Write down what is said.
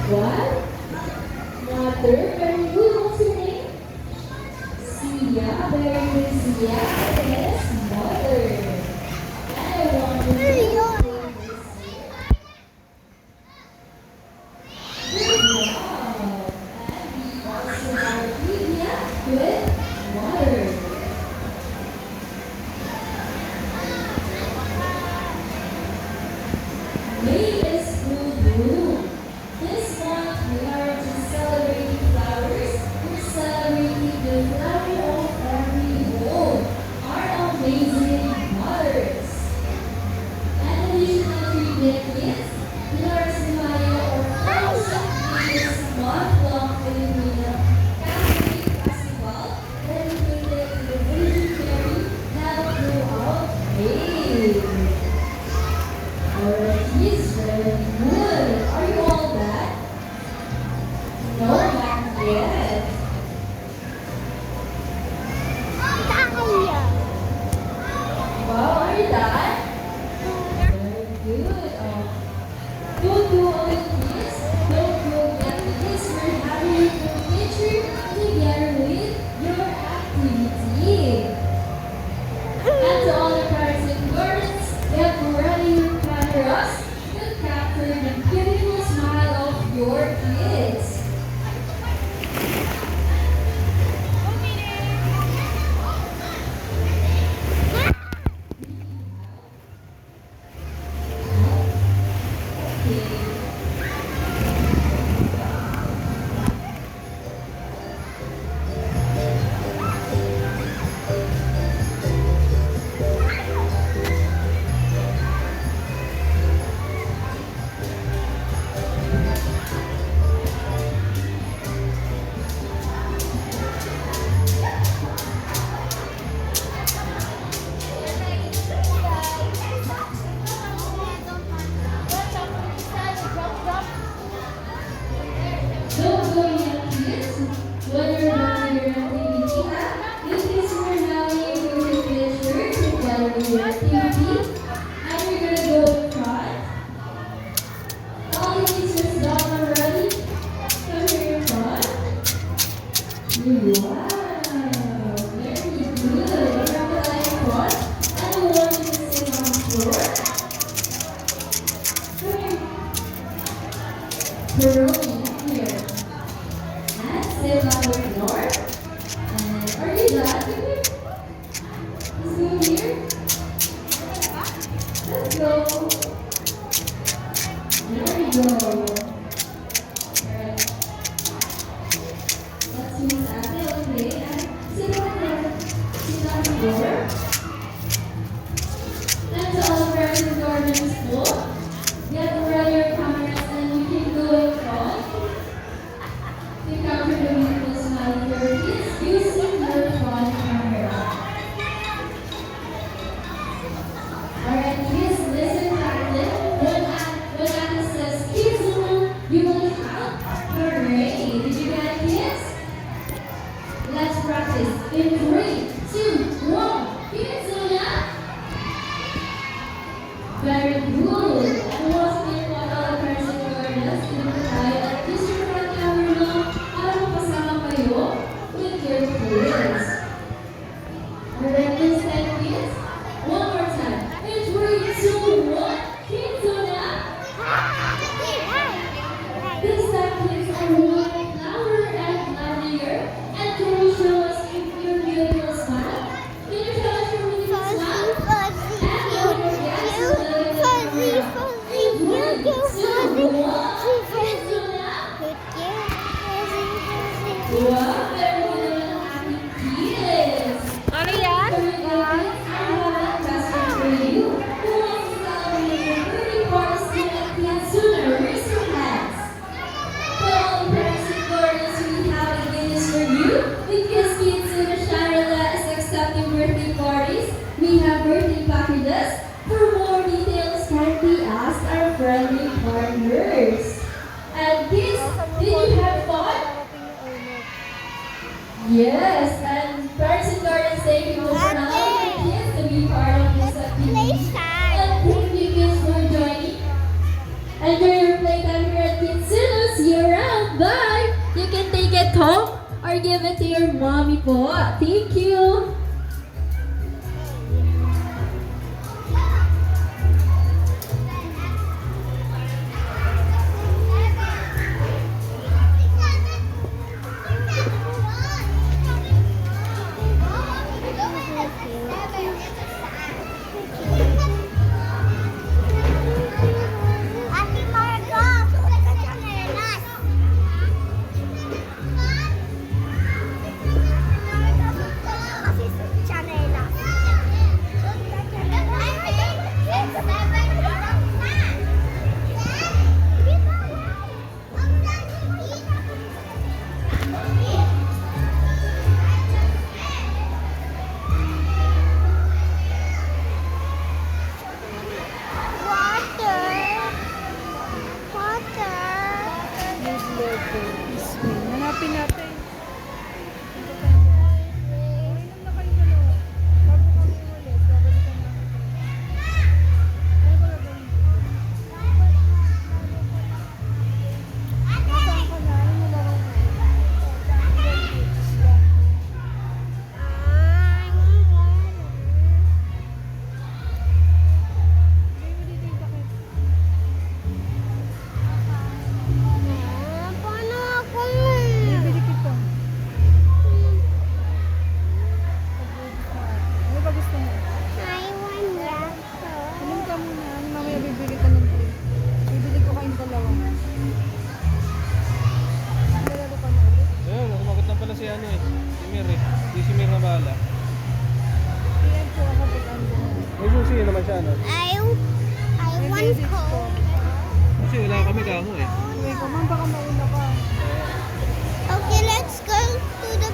What? Mother? Very good. What's your name? Sia. Very good, Sia. Yes, mother. And I want you to name this year. Good job. And we also have Lydia with mother. May is full bloom. This month we are just celebrating flowers. We're celebrating the flower of every home, our amazing mothers. And additionally, the kids, Dolores de Mayo or Fellowship is month-long Filipino Catholic festival dedicated to the Virgin Mary held throughout May. Alright, he's very good. Are you all done? No, not yet. Wow, are you done? Very good. Don't go away, please. Don't go yet because we're having a picture together with your activity. And to all the parents and guardians, get ready your cameras to capture the beautiful smile of your kids. Don't go yet, kids. When you're done with your activity, this is for now you're going to picture together with your activity. And you're going to go in front. All the teachers done already. Come here in front. Wow, very good. Remember that in front. And I want you to sit on the floor. Come here. Pearl, here. And sit on the floor. And are you done? Let's go here. Let's go. There we go. Alright. Let's use Apple, okay? And sit on the floor. And to all the parents and guardians in school, get ready your cameras and you can go in front. To capture the beautiful smile of your kids using your front camera. Alright, kids, listen carefully. When Anna says kids zone, you will shout hooray. Did you get it, kids? Let's practice. In 3, 2, 1. Kids zone. Very good. And once again, what all the parents and guardians in the live, use your front camera para mapasama kayo with your kids. Alright, please stand, kids. One more time. In 3, 2, 1. Kids on up. This time, kids, are moving louder and louder. And can you show us your beautiful smile? Can you show us your beautiful smile? And your reaction to the Wow, very good naman ang ating Yes, and parents and guardians, thank you for allowing your kids to be part of this activity. And thank you kids for joining. Enjoy your playtime here at Kitsune. See you around. Bye! You can take it home or give it to your mommy po. Thank you. Ate Margot, sulat ka sa nelas. Kasi sa nelas. Hanapin natin. Paano ako? Bibili kita. Ano ba gusto mo? I want that. Inom ka muna. Mamaya bibili ka ng drink. Bibili ko kayong dalawa. Lalaro ka na ulit. Ayun, kumagot na pala si ano eh. Si Mir eh. Si Mir na bahala. Iyan po ako pag ano. May susi naman siya ano. I May want message ko. coke. Kasi wala kami kamo eh. Uy, kumang baka mauna ka. Okay, let's go to the